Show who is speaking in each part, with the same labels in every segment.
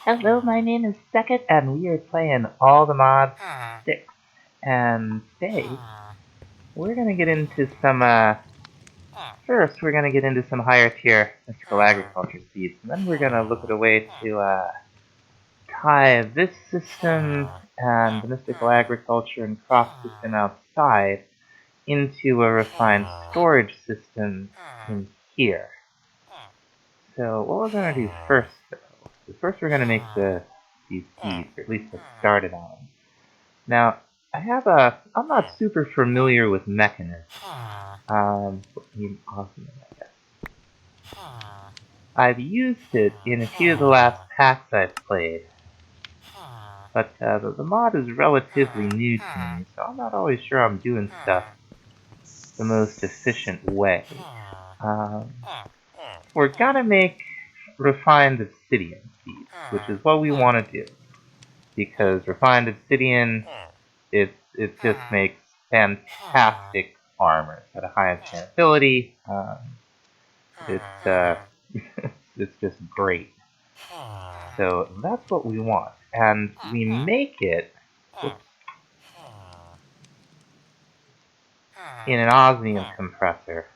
Speaker 1: Hello, my name is Second, and we are playing All the Mods 6. And today, we're gonna get into some, first we're gonna get into some higher tier mystical agriculture seeds, and then we're gonna look at a way to, tie this system and the mystical agriculture and crop system outside into a refined storage system in here. So what we're gonna do first, though, is first we're gonna make these seeds, or at least get started on them. Now, I'm not super familiar with mechanisms. Osmium, I guess. I've used it in a few of the last packs I've played, but the mod is relatively new to me, so I'm not always sure I'm doing stuff the most efficient way. We're gonna make refined obsidian seeds, which is what we want to do, because refined obsidian, it just makes fantastic armor at a high enchantability. It's it's just great. So that's what we want, and we make it in an osmium compressor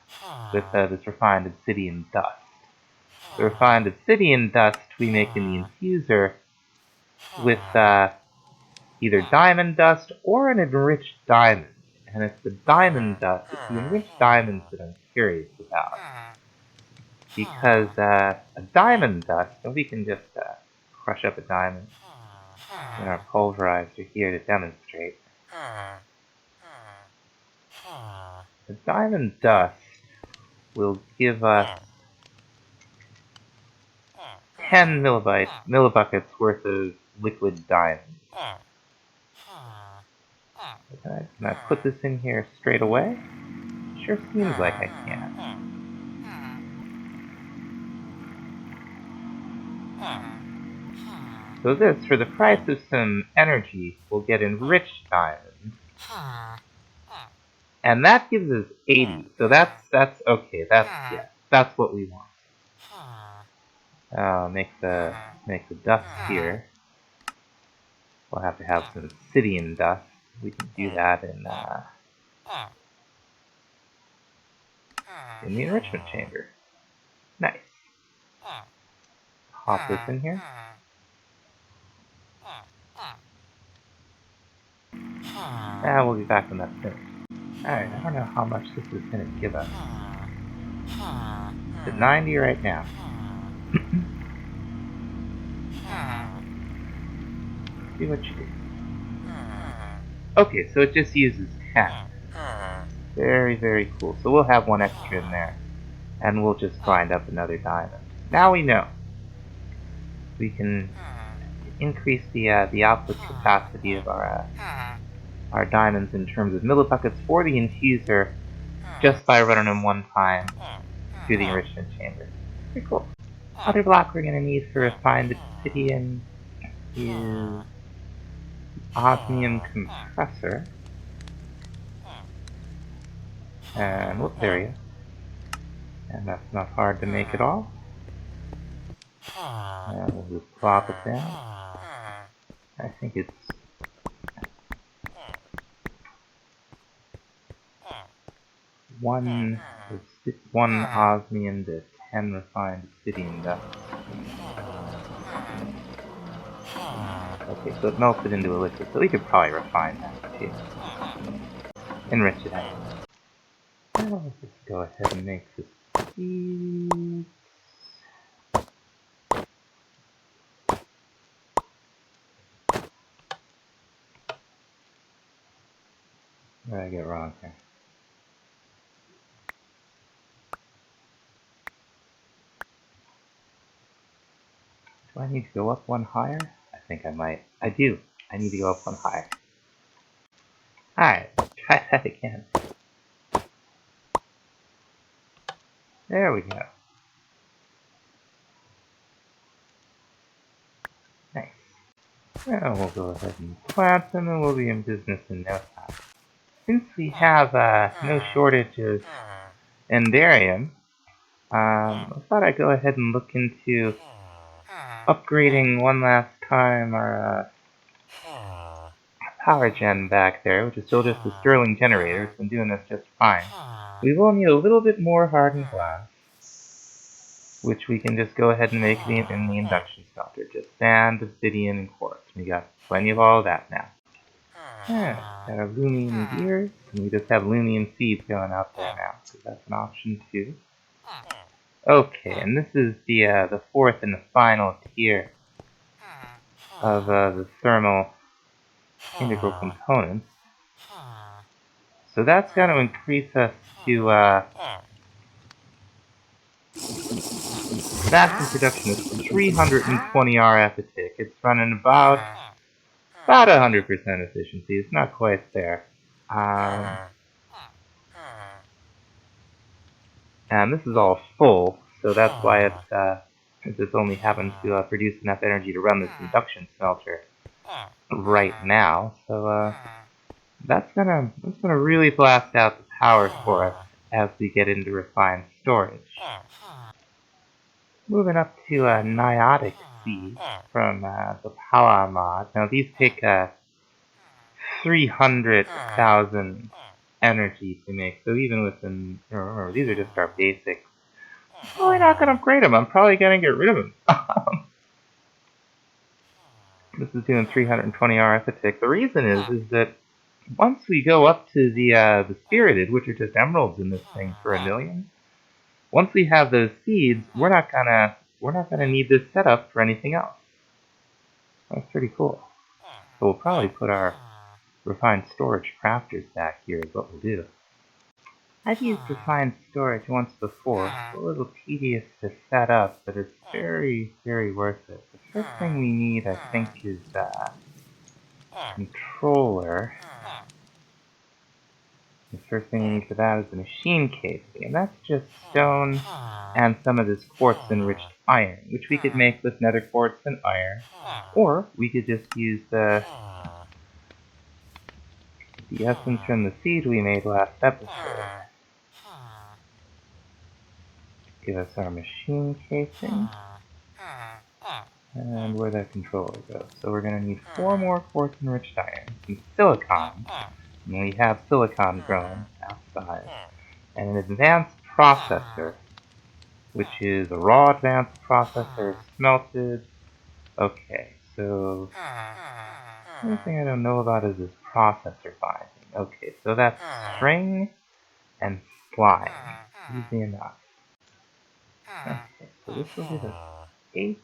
Speaker 1: with this refined obsidian dust. The refined obsidian dust we make in the infuser with either diamond dust or an enriched diamond. And it's the diamond dust, it's the enriched diamonds that I'm curious about. Because a diamond dust, and we can just crush up a diamond in our pulverizer here to demonstrate. The diamond dust will give us 10 millibuckets worth of liquid diamond. Can I put this in here straight away? Sure seems like I can. So this, for the price of some energy, will get enriched diamond. And that gives us 80. So that's okay. That's what we want. Make the dust here. We'll have to have some obsidian dust. We can do that in the enrichment chamber. Nice. Pop this in here. And we'll be back when that's finished. Alright, I don't know how much this is going to give us. It's at 90 right now. See what you do. Okay, so it just uses 10. Very, very cool. So we'll have one extra in there. And we'll just grind up another diamond. Now we know. We can increase the output capacity of our diamonds in terms of millibuckets for the infuser just by running them one time through the enrichment chamber. Pretty cool. Other block we're going to need for refined obsidian is Osmium Compressor. And whoop, there you go. And that's not hard to make at all. And we'll just plop it down. I think it's one osmium to 10 refined obsidian dust. Okay, so it melted into a liquid, so we could probably refine that too. Enrich it out. Now let's just go ahead and make this seed. What did I get wrong here? Do I need to go up one higher? I think I might. I do. I need to go up one higher. Alright, try that again. There we go. Nice. Now we'll go ahead and plant them and we'll be in business in no time. Since we have no shortage of endarium, I thought I'd go ahead and look into upgrading one last time our power gen back there, which is still just a Stirling generator. It's been doing this just fine. We will need a little bit more hardened glass, which we can just go ahead and make in the induction smelter. Just sand, obsidian, and quartz. We got plenty of all of that now. Yeah, got our Lumium gears, and we just have Lumium seeds going out there now, so that's an option too. Okay, and this is the fourth and the final tier of the thermal integral components. So that's going to increase us to maximum production is 320 RF a tick. It's running about 100% efficiency. It's not quite there. And this is all full, so that's why it's only happened to produce enough energy to run this induction smelter right now. So that's gonna really blast out the power for us as we get into refined storage. Moving up to Niotic seeds from the Power mod. Now these take 300,000 energy to make, so even with them, remember, these are just our basics. I'm probably not going to upgrade them. I'm probably going to get rid of them. This is doing 320 RF a tick. The reason is that once we go up to the Spirited, which are just emeralds in this thing for 1 million, once we have those seeds, we're not gonna need this setup for anything else. That's pretty cool. So we'll probably put our refined storage crafters back here is what we'll do. I've used refined storage once before. It's a little tedious to set up, but it's very, very worth it. The first thing we need, I think, is controller. The first thing we need for that is the machine casing, and that's just stone and some of this quartz-enriched iron, which we could make with nether quartz and iron, or we could just use the essence from the seed we made last episode. Give us our machine casing, and where that controller goes. So we're going to need 4 more quartz-enriched iron, some silicon, and we have silicon grown outside, and an advanced processor, which is a raw advanced processor smelted. Okay, so the only thing I don't know about is this processor binding. Okay, so that's string and slime. Easy enough. Okay, so this will give us 8.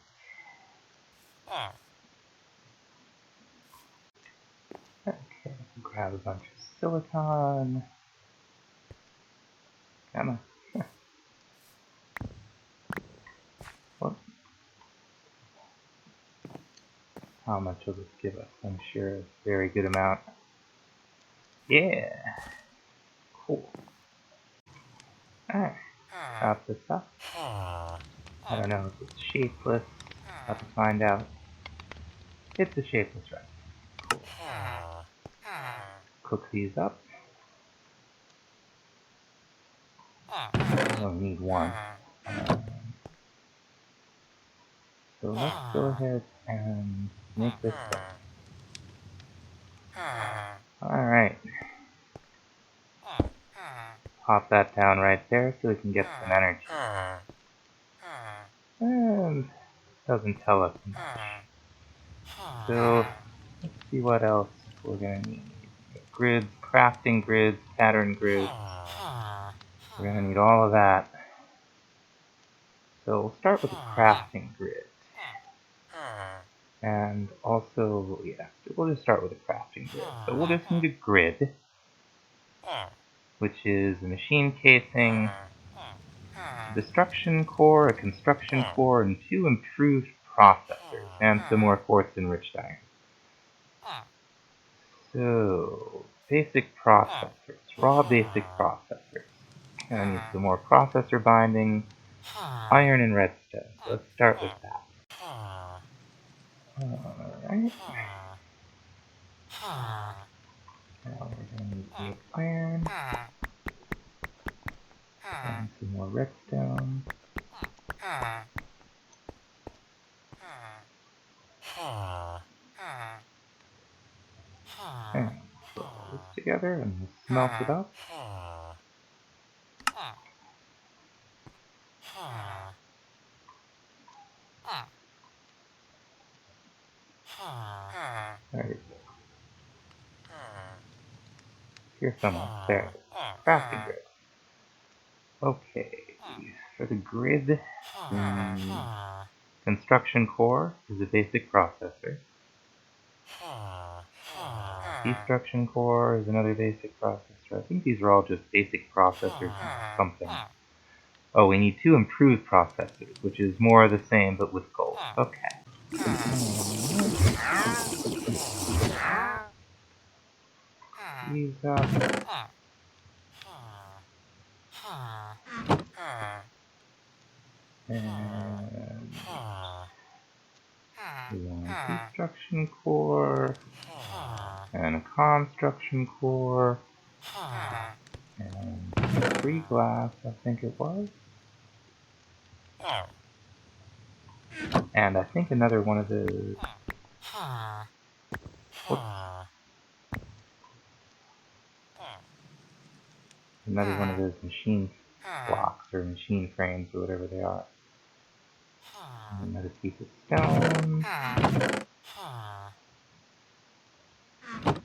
Speaker 1: Okay, grab a bunch of silicon. Come on. Whoops. How much will this give us? I'm sure it's a very good amount. Yeah. Cool. Alright. Chop this up. I don't know if it's shapeless. Have to find out. It's a shapeless rice. Cool. Cook these up. I only need 1. So let's go ahead and make this go. Alright. Pop that down right there so we can get some energy. And doesn't tell us much. So let's see what else we're gonna need. Grids, crafting grids, pattern grids. We're gonna need all of that. So we'll start with a crafting grid. And also, yeah, we'll just start with a crafting grid. So we'll just need a grid, which is a machine casing, a destruction core, a construction core, and 2 improved processors, and some more quartz-enriched iron. So, basic processors, raw basic processors. Gonna need some more processor binding, iron and redstone. So let's start with that. Alright. Now we're gonna need 8 iron. And some more redstone. And put all this together and we'll smelt it up. There we go. Here somewhere. There it is. Crafting grid. Okay. For the grid, the construction core is a basic processor. Destruction core is another basic processor. I think these are all just basic processors and something. Oh, we need 2 improved processors, which is more of the same but with gold. Okay. These up. And we want a destruction core, and a construction core, and 3 glass, I think it was. And I think another one of those. Whoops. Another one of those machine blocks or machine frames or whatever they are. And another piece of stone.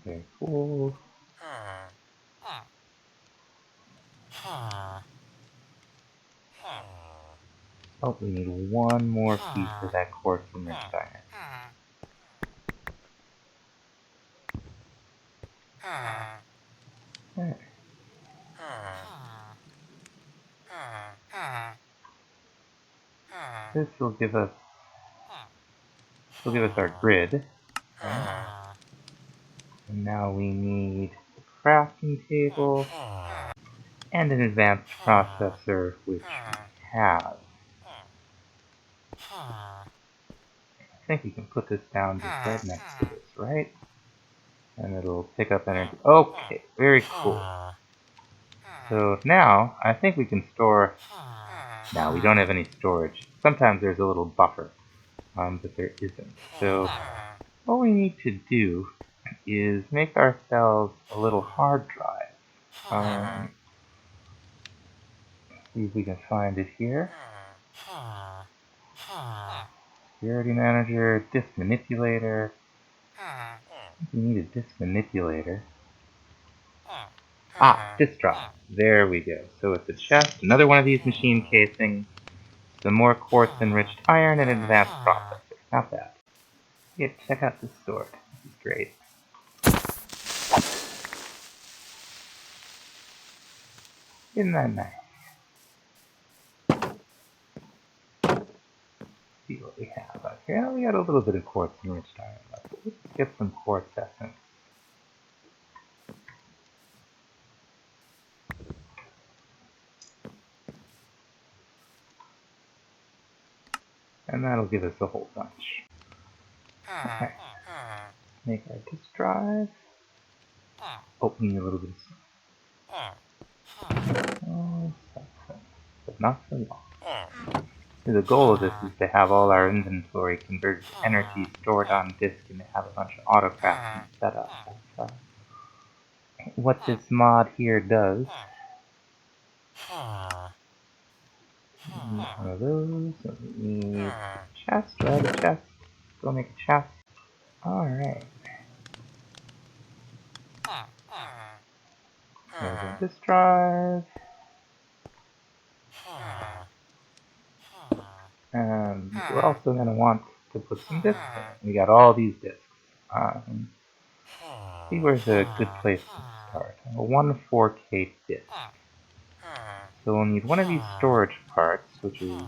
Speaker 1: Very cool. Oh, we need 1 more piece of that quartz enriched iron. There. This will give us our grid. Right? And now we need a crafting table and an advanced processor, which we have. I think we can put this down just right next to this, right? And it'll pick up energy. Okay, very cool. So now, I think we can store... Now, we don't have any storage. Sometimes there's a little buffer, but there isn't. So, what we need to do is make ourselves a little hard drive. See if we can find it here. Security manager, disk manipulator. I think we need a disk manipulator. Ah, disk drive. There we go. So it's a chest, another one of these machine casings, some more quartz enriched iron, and an advanced processor. Not bad. Yeah, check out this sword. This is great. Isn't that nice? Let's see what we have out here. We got a little bit of quartz enriched iron left. Let's get some quartz essence. And that'll give us a whole bunch. Okay. Make our disk drive. Opening a little bit of oh, but not so long. The goal of this is to have all our inventory converted to energy stored on disk and to have a bunch of autocrafting set up. That's what this mod here does. One of those. So we need a chest, right? A chest. Go make a chest. Alright. There's a disk drive. And we're also going to want to put some disks in. We got all these disks. See where's a good place to start. A 1 4K disk. So we'll need one of these storage parts, which is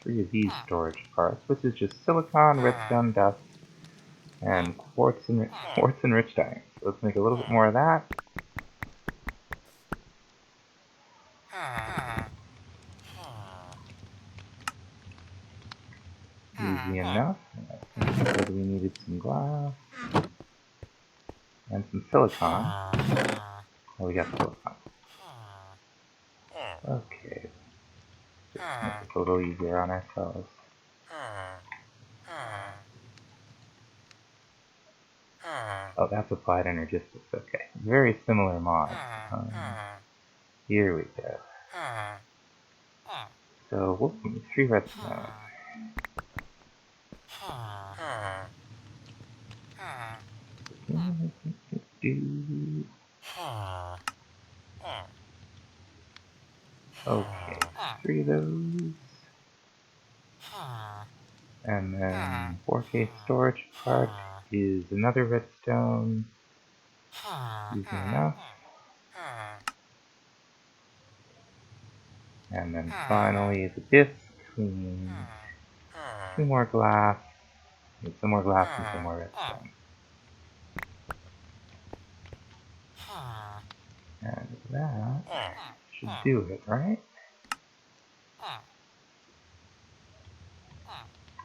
Speaker 1: 3 of these storage parts, which is just silicon, redstone dust, and quartz enriched iron. So let's make a little bit more of that. Easy enough. I think we said we needed some glass and some silicon. Oh, we got silicon. Okay. Just make it a little easier on ourselves. Oh, that's applied energistics. Okay, very similar mod. Here we go. So we'll need 3 redstone. Okay, 3 of those. And then 4K storage part is another redstone. Using enough. And then finally the disc. We need 2 more glass. Need some more glass and some more redstone. And that should do it, right?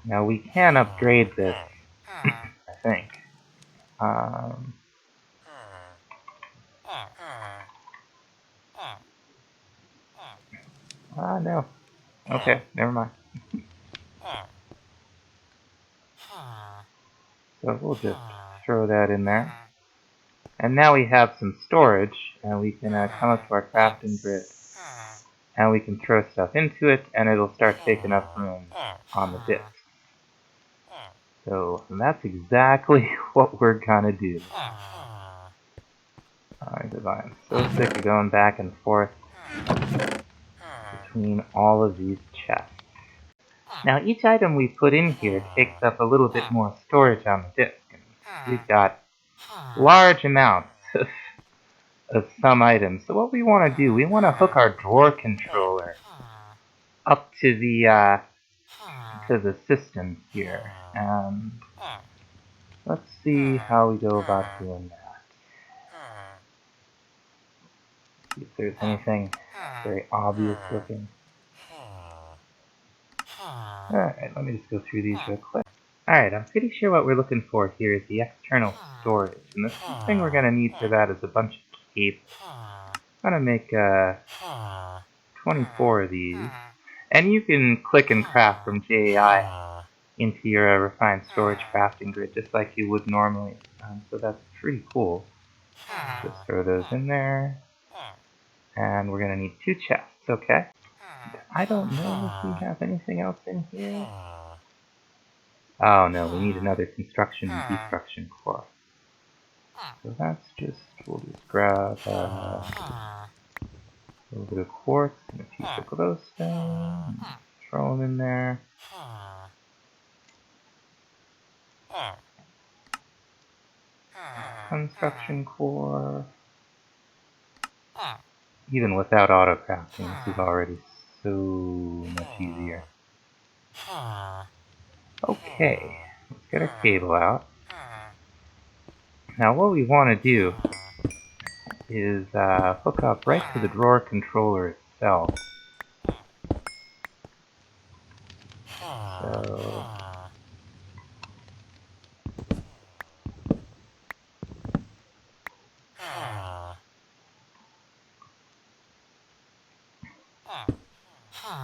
Speaker 1: Now we can upgrade this, I think. No. Okay, never mind. So we'll just throw that in there. And now we have some storage, and we can come up to our crafting grid, and we can throw stuff into it, and it'll start taking up room on the disk. So that's exactly what we're gonna do. I'm so sick of going back and forth between all of these chests. Now each item we put in here takes up a little bit more storage on the disk. And we've got large amounts of some items. So what we want to do, we want to hook our drawer controller up to the system here. And let's see how we go about doing that. See if there's anything very obvious looking. Alright, let me just go through these real quick. Alright, I'm pretty sure what we're looking for here is the external storage. And the first thing we're going to need for that is a bunch of cables. I'm going to make 24 of these. And you can click and craft from JAI into your refined storage crafting grid just like you would normally. So that's pretty cool. Just throw those in there. And we're going to need 2 chests, okay? I don't know if we have anything else in here. Oh no, we need another construction and destruction core. So that's just, we'll just grab a little bit of quartz and a piece of glowstone, throw them in there. Construction core. Even without auto crafting, this is already so much easier. Okay, let's get our cable out. Now what we want to do is hook up right to the drawer controller itself. So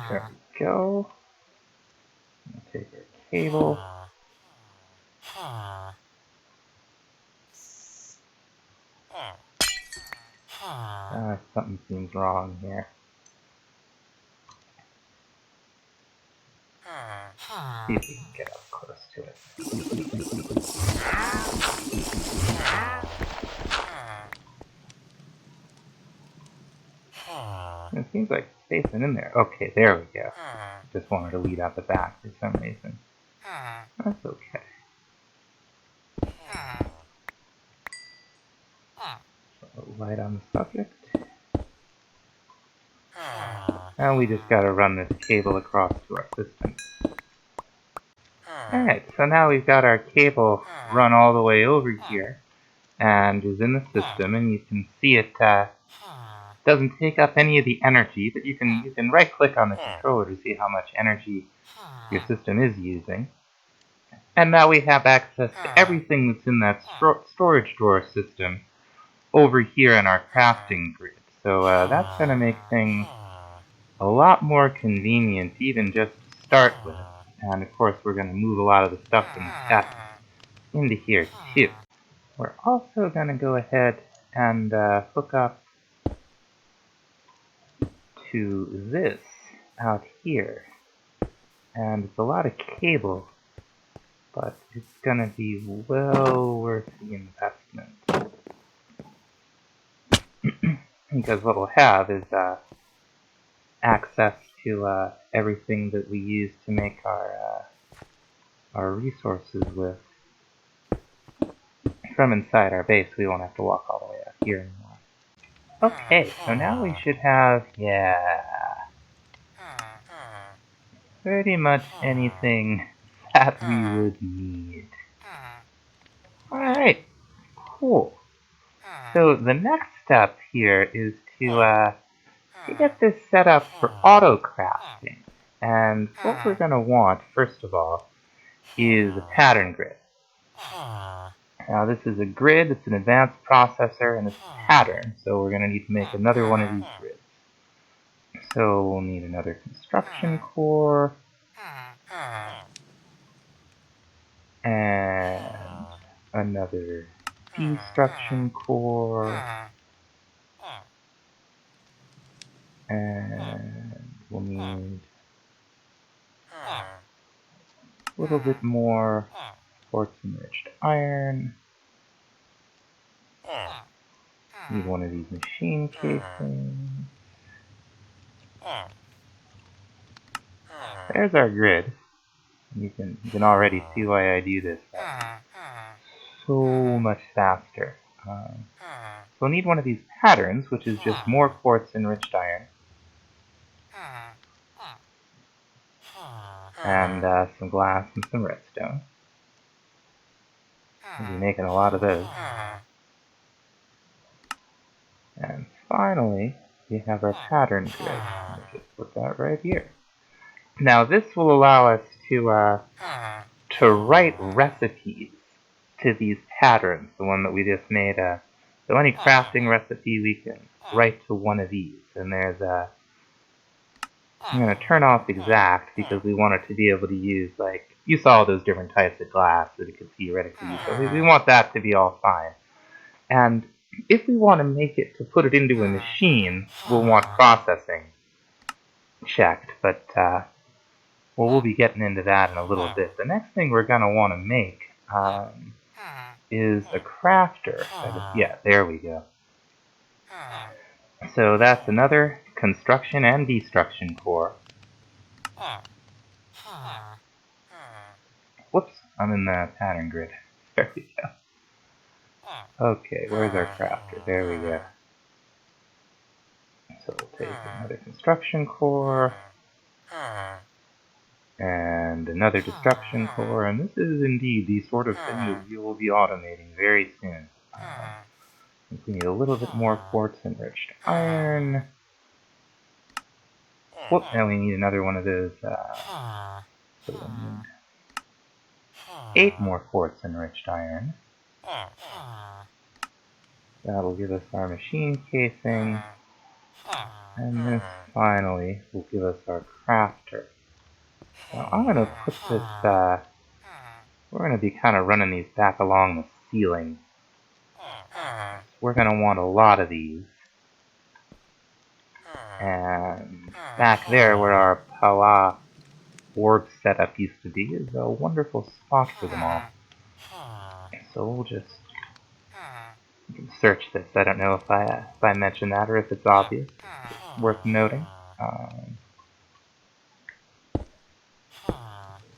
Speaker 1: there we go. We'll take our cable. Something seems wrong here. See if we can get up close to it. It seems like it's spacing in there. Okay, there we go. Just wanted to lead out the back for some reason. That's okay. So light on the subject. And we just gotta run this cable across to our system. Alright, so now we've got our cable run all the way over here, and is in the system, and you can see it doesn't take up any of the energy, but you can right click on the controller to see how much energy your system is using. And now we have access to everything that's in that storage drawer system over here in our crafting grid. So that's going to make things a lot more convenient even just to start with. And of course we're going to move a lot of the stuff from the test into here too. we're also going to go ahead and hook up to this out here. And it's a lot of cable, but it's going to be well worth the investment. Because what we'll have is access to everything that we use to make our resources with from inside our base. We won't have to walk all the way out here anymore. Okay, so now we should have, pretty much anything that we would need. Alright, cool. So the next step here is to get this set up for auto crafting. And what we're going to want, first of all, is a pattern grid. Now this is a grid, it's an advanced processor, and it's a pattern, so we're going to need to make another one of these grids. So we'll need another construction core, and another destruction core, and we'll need a little bit more quartz enriched iron. Need one of these machine casings. There's our grid. You can already see why I do this so much faster. So we'll need one of these patterns, which is just more quartz enriched iron. And some glass and some redstone. We'll be making a lot of those. And finally, we have our pattern grid. We'll just put that right here. Now this will allow us to write recipes to these patterns. The one that we just made. So any crafting recipe we can write to one of these. And there's I'm going to turn off exact because we want it to be able to use, like, you saw those different types of glass that it could theoretically use. So we want that to be all fine. And if we want to make it to put it into a machine, we'll want processing checked. But we'll be getting into that in a little bit. The next thing we're going to want to make is a crafter. Yeah, there we go. So that's another construction and destruction core. Whoops, I'm in the pattern grid. There we go. Okay, where's our crafter? There we go. So we'll take another construction core and another destruction core, and this is indeed the sort of thing that we will be automating very soon. We need a little bit more quartz enriched iron. Whoop, now we need another one of those. So we'll need 8 more quartz enriched iron. That'll give us our machine casing. And this finally will give us our crafter. Now I'm going to put this, we're going to be kind of running these back along the ceiling. We're going to want a lot of these. And back there where our power orb setup used to be is a wonderful spot for them all. So we'll just search this. I don't know if I mentioned that or if it's obvious. It's worth noting.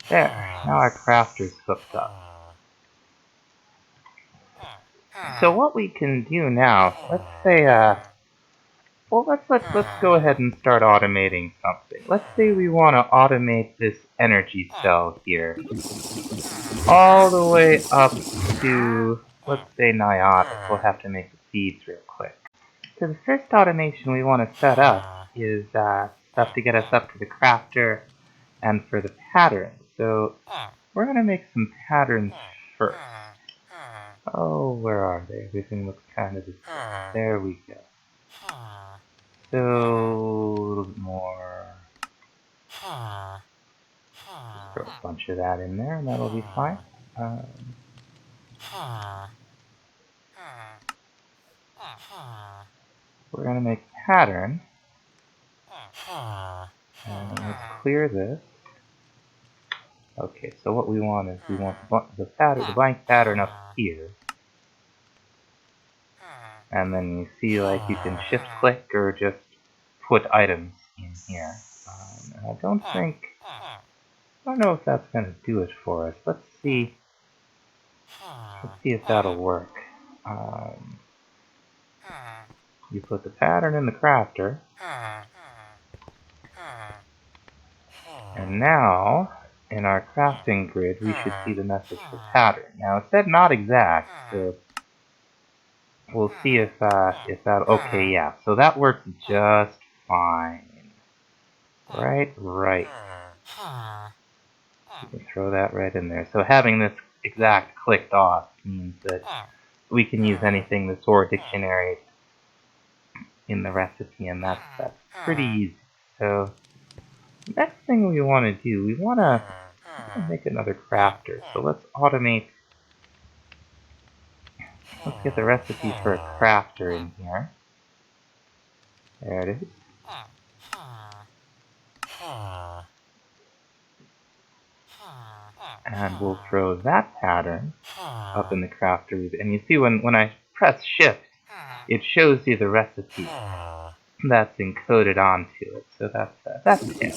Speaker 1: There. Now our crafter's hooked up. So what we can do now, let's say, well, let's go ahead and start automating something. Let's say we want to automate this energy cell here, all the way up to, let's say, Niotic. We'll have to make the feeds real quick. So the first automation we want to set up is stuff to get us up to the crafter and for the pattern. So we're going to make some patterns first. Oh, where are they? Everything looks kind of the same. There we go. So, a little bit more. Just throw a bunch of that in there, and that'll be fine. We're going to make pattern. And let's clear this. Okay, so what we want is we want the blank pattern up here. And then you see, like, you can shift click or just put items in here. And I don't know if that's going to do it for us. Let's see if that'll work. You put the pattern in the crafter. And now, in our crafting grid, we should see the message for pattern. Now, it said not exact, so we'll see if that... Okay, yeah, so that works just fine. Right. You can throw that right in there. So having this exact clicked off means that we can use anything that's or dictionary in the recipe, and that's pretty easy. So next thing we want to do, we want to make another crafter. So let's automate. Let's get the recipe for a crafter in here. There it is. And we'll throw that pattern up in the crafter. And you see when I press shift, it shows you the recipe that's encoded onto it. So that's good.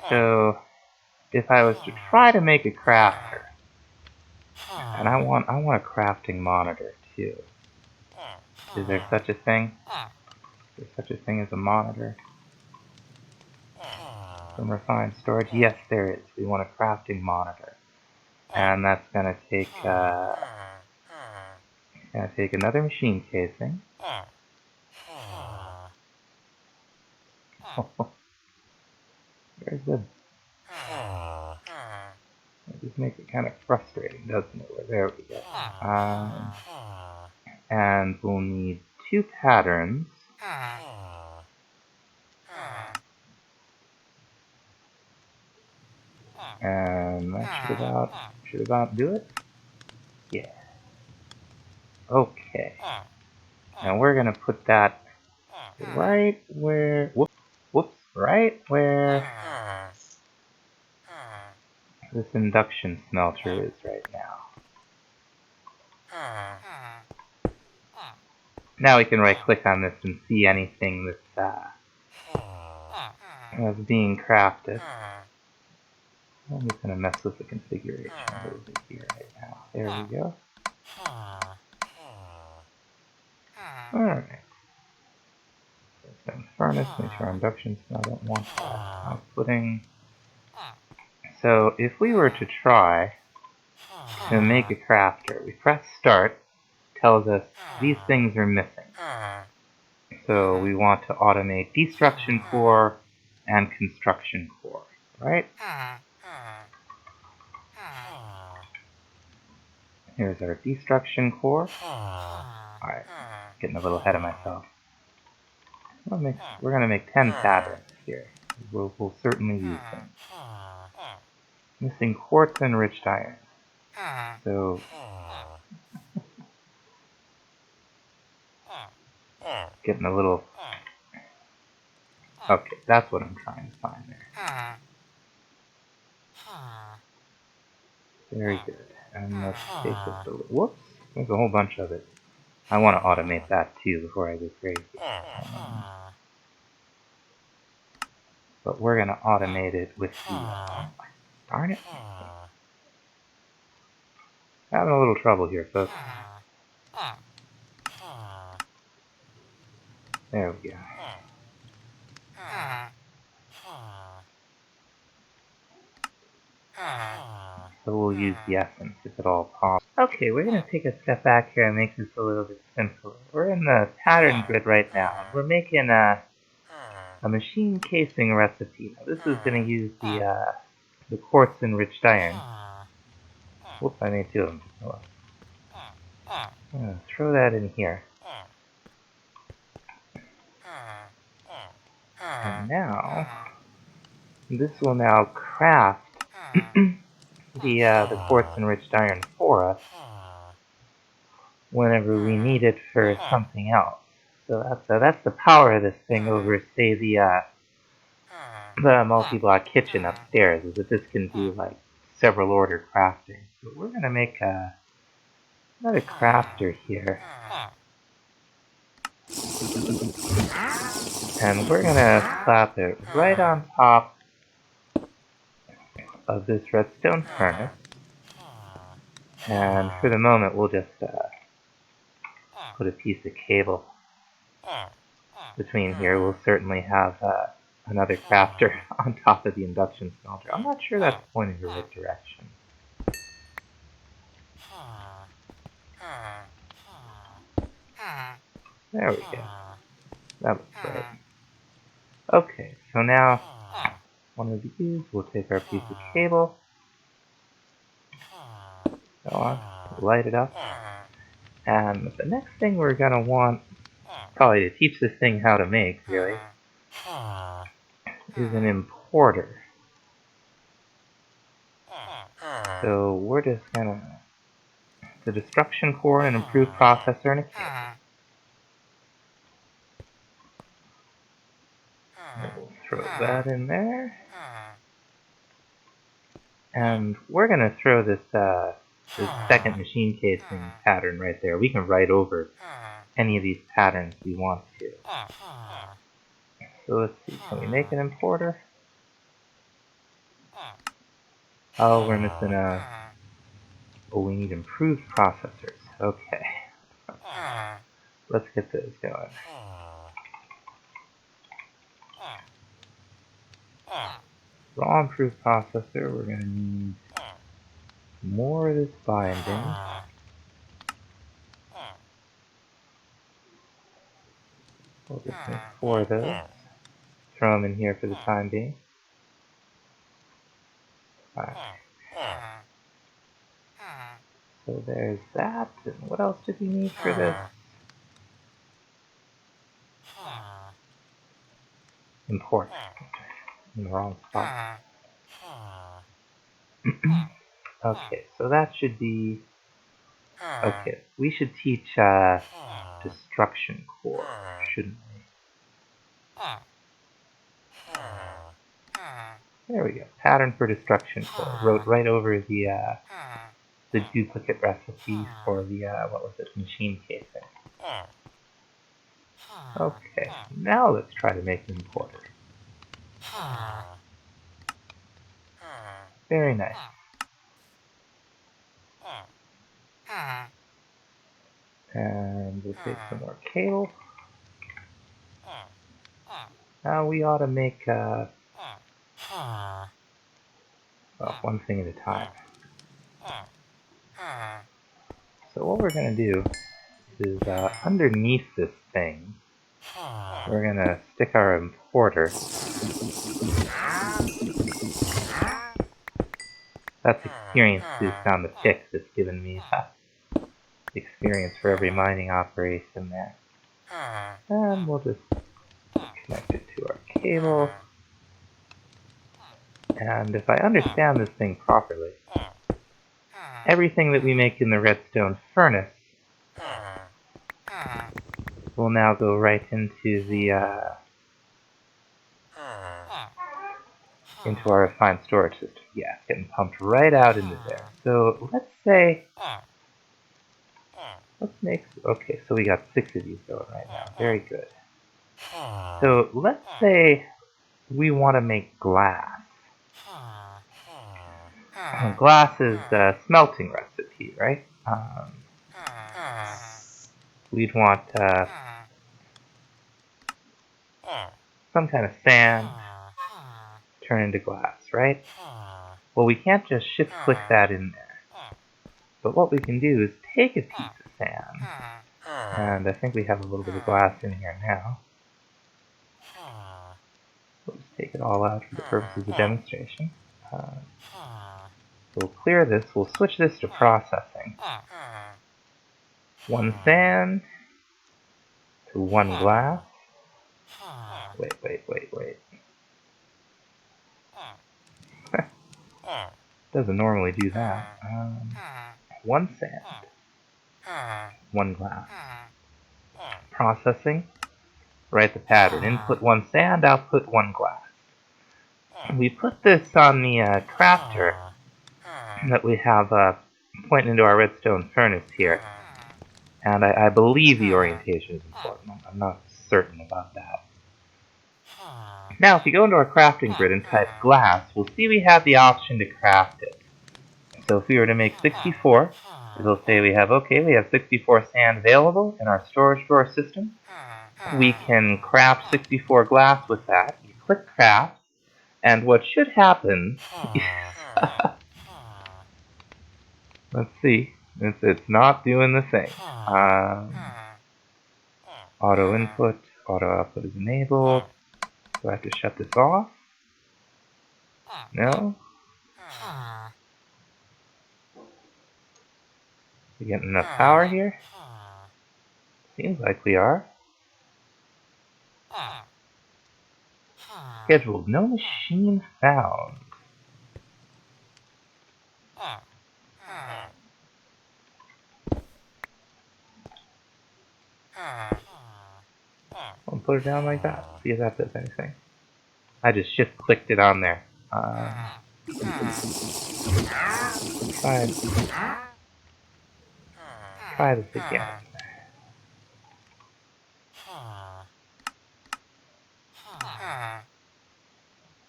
Speaker 1: So if I was to try to make a crafter, and I want a crafting monitor too. Is there such a thing? Is there such a thing as a monitor? Some refined storage? Yes, there is. We want a crafting monitor. And that's gonna take another machine casing. Very good. It just makes it kind of frustrating, doesn't it? Well, there we go. And we'll need 2 patterns. And that should about do it. Yeah. Okay. And we're gonna put that right where, whoops, right where this induction smelter is right now. Now we can right click on this and see anything that's being crafted. I'm just gonna mess with the configuration a little bit here right now. There we go. Alright. Furnace, make sure our induction smell, I don't want that. Outputting. So if we were to try to make a crafter, we press start, tells us these things are missing. So we want to automate destruction core and construction core, right? Here's our destruction core. Alright, getting a little ahead of myself. We're going to make 10 patterns here. We'll certainly use them. Missing quartz enriched iron. So getting a little... Okay, that's what I'm trying to find there. Very good. And let's take this a little... Whoops! There's a whole bunch of it. I want to automate that too before I go crazy. But we're going to automate it with the... darn it. Having a little trouble here, folks. There we go. So we'll use the essence if at all possible. Okay, we're going to take a step back here and make this a little bit simpler. We're in the pattern grid right now. We're making a machine casing recipe. Now, this is going to use the quartz enriched iron. Whoops, I made 2 of them. Oh, I'm going to throw that in here. And now, this will now craft this the quartz-enriched iron for us whenever we need it for something else. So that's the power of this thing over, say, the multi-block kitchen upstairs, is that this can do like several order crafting. So we're gonna make another crafter here, and we're gonna slap it right on top of this redstone furnace. And for the moment, we'll just put a piece of cable between here. We'll certainly have another crafter on top of the induction smelter. I'm not sure that's pointing the right direction. There we go. That looks right. Okay, so now one of these, we'll take our piece of cable, go on, light it up, and the next thing we're gonna want, probably to teach this thing how to make, really, is an importer. So we're just gonna, the destruction core, an improved processor, and a cable. We'll throw that in there. And we're going to throw this second machine casing pattern right there. We can write over any of these patterns we want to. So let's see, can we make an importer? Oh, we're missing a... Oh, we need improved processors. Okay. Let's get those going. Raw improved processor, we're going to need more of this binding. We'll just make 4 of those. Throw them in here for the time being. Alright. So there's that. And what else did we need for this? Import. In the wrong spot. Okay, so that should be... Okay, we should teach destruction core, shouldn't we? There we go. Pattern for destruction core. Wrote right over the duplicate recipe for the what was it, machine casing. Okay, now let's try to make an importer. Very nice. And we'll take some more cable. Now we ought to make well, one thing at a time. So what we're going to do is underneath this thing, we're going to stick our importer. That's experience to sound the tick that's given me experience for every mining operation there. And we'll just connect it to our cable. And if I understand this thing properly, everything that we make in the redstone furnace will now go right into the into our refined storage system. Yeah, it's getting pumped right out into there. So let's say, let's make, okay, so we got 6 of these going right now. Very good. So let's say we want to make glass. Glass is a smelting recipe, right? We'd want some kind of sand turn into glass, right? Well, we can't just shift-click that in there. But what we can do is take a piece of sand, and I think we have a little bit of glass in here now. We'll just take it all out for the purposes of demonstration. We'll clear this, we'll switch this to processing. 1 sand to 1 glass. Wait. Doesn't normally do that. 1 sand. 1 glass. Processing. Write the pattern. Input 1 sand, output 1 glass. We put this on the crafter that we have pointing into our redstone furnace here. And I believe the orientation is important. I'm not certain about that. Now, if you go into our crafting grid and type glass, we'll see we have the option to craft it. So if we were to make 64, it'll say we have 64 sand available in our storage drawer system. We can craft 64 glass with that. You click craft, and what should happen is, let's see, it's not doing the thing. Auto input, auto output is enabled. Do I have to shut this off? No? We getting enough power here? Seems like we are. Scheduled. No machine found. I'll put it down like that. See if that does anything. I just shift clicked it on there. Try this again.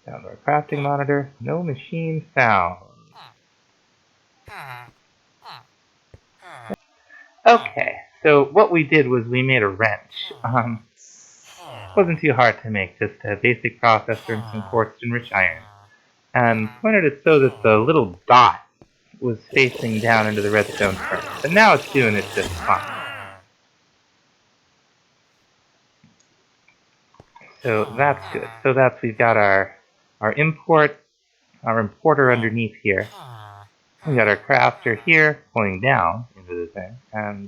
Speaker 1: Down to our crafting monitor. No machine found. Okay, so what we did was we made a wrench. Wasn't too hard to make, just a basic processor and some quartz to enrich iron. And pointed it so that the little dot was facing down into the redstone furnace. And now it's doing it just fine. So that's good. So we've got our importer underneath here. We got our crafter here pointing down into the thing, and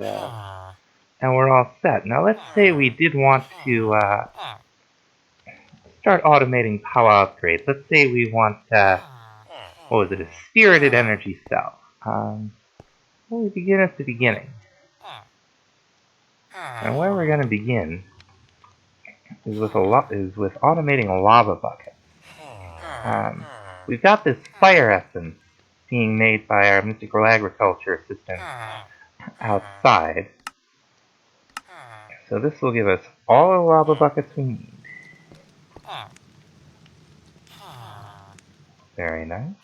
Speaker 1: we're all set. Now let's say we did want to start automating power upgrades. Let's say we want what was it, a spirited energy cell. Well, we begin at the beginning, and where we're going to begin is with automating a lava bucket. We've got this fire essence being made by our mystical agriculture assistant outside. So this will give us all the lava buckets we need. Very nice.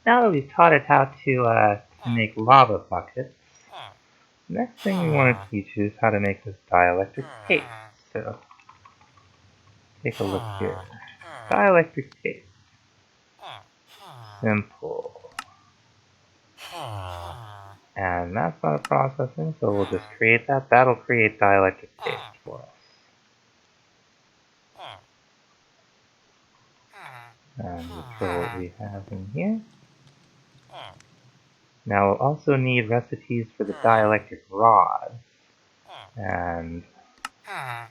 Speaker 1: Now that we've taught it how to make lava buckets, the next thing we want to teach is how to make this dielectric paste. So, take a look here. Dielectric paste. Simple. And that's not processing, so we'll just create that. That'll create dielectric paste for us. And we'll show what we have in here. Now we'll also need recipes for the dielectric rods. And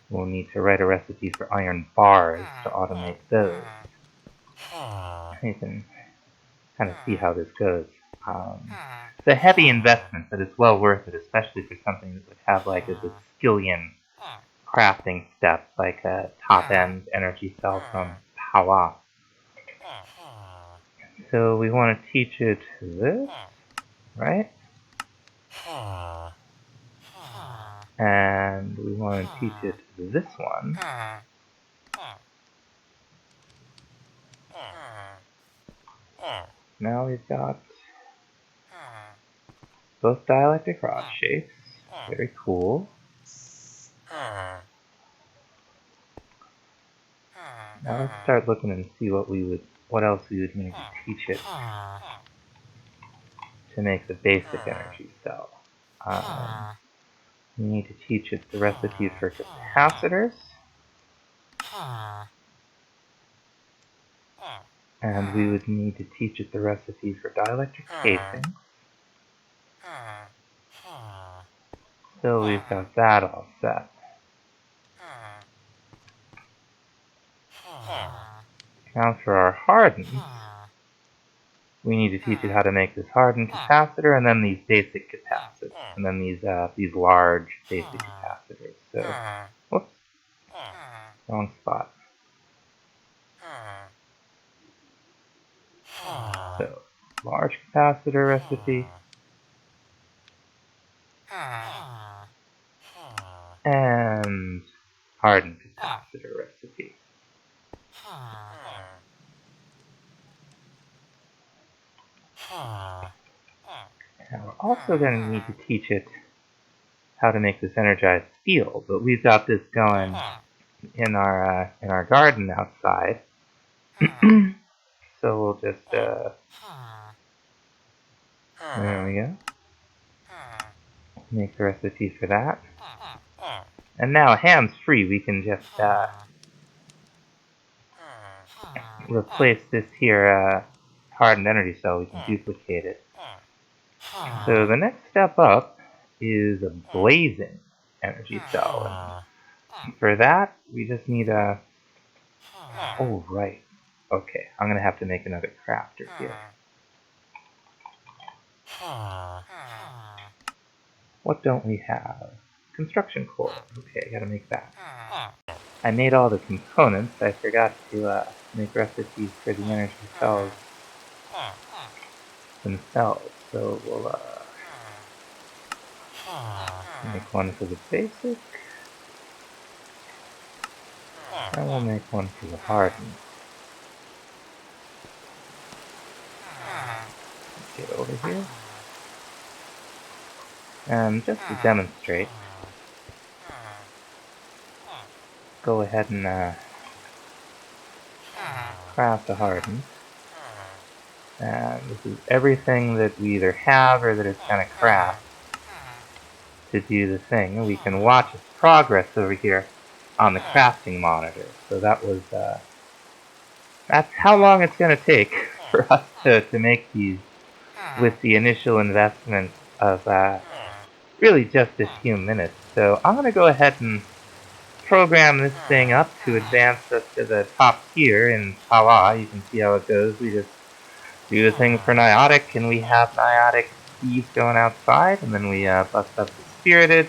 Speaker 1: we'll need to write a recipe for iron bars to automate those. You can kind of see how this goes. It's a heavy investment, but it's well worth it, especially for something that would have like a bazillion crafting steps, like a top-end energy cell from Power. So we want to teach it this, right? And we want to teach it this one. Now we've got both dielectric rod shapes. Very cool. Now let's start looking and see what else we would need to teach it to make the basic energy cell. We need to teach it the recipes for capacitors. And we would need to teach it the recipes for dielectric casing. So we've got that all set. Now for our hardens, we need to teach it how to make this hardened capacitor, and then these basic capacitors, and then these large basic capacitors. So, whoops, wrong spot. So, large capacitor recipe, and hardened capacitor recipe. Now we're also going to need to teach it how to make this energized steel, but we've got this going in our garden outside. So we'll just there we go. Make the recipe for that. And now hands free, we can just replace this here hardened energy cell. We can duplicate it. So the next step up is a blazing energy cell. And for that, we just need a... Oh, right. Okay, I'm going to have to make another crafter here. What don't we have? Construction core. Okay, I gotta make that. I made all the components. I forgot to make recipes for the energy cells themselves. So we'll make one for the basic. And we'll make one for the hardened. Get over here. And just to demonstrate, go ahead and craft a hardened. And this is everything that we either have or that it's going to craft to do the thing. And we can watch its progress over here on the crafting monitor. So that was, that's how long it's going to take for us to make these with the initial investment of really just a few minutes. So I'm going to go ahead and program this thing up to advance us to the top tier in Pala. You can see how it goes. We just do the thing for Niotic, and we have Niotic Thieves going outside, and then we bust up the Spirited.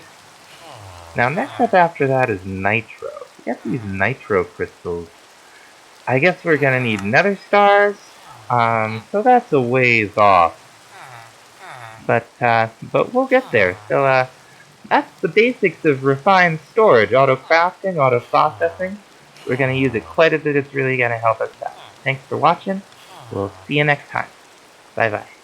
Speaker 1: Now next up after that is Nitro. To get these Nitro crystals, I guess we're going to need Nether Stars, so that's a ways off. But we'll get there. So that's the basics of refined storage, auto-crafting, auto-processing. We're going to use it quite a bit. It's really going to help us out. Thanks for watching. We'll see you next time. Bye-bye.